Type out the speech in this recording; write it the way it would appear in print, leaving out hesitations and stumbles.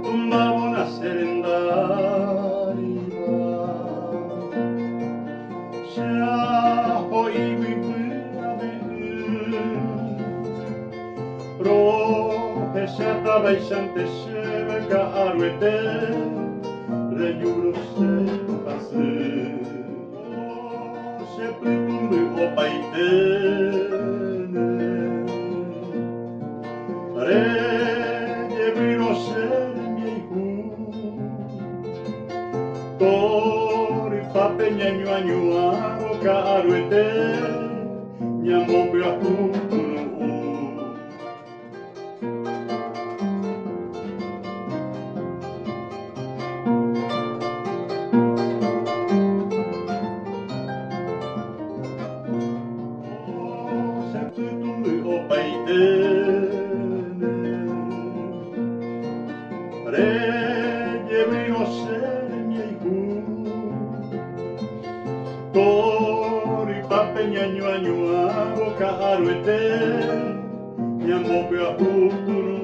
tumbavo na serendariva Sea hoi wipurame Rohe seata baixante sebeka aruete Rejuro se pasu Se putumbu opaitene Reje vino ser miehu Tori pape nyanyu anyuaro ka aruete Nyamombe akukunu Reje vino ser miehu Tori pape nyanyu anyuaro ka aruete Nyamombe akukunu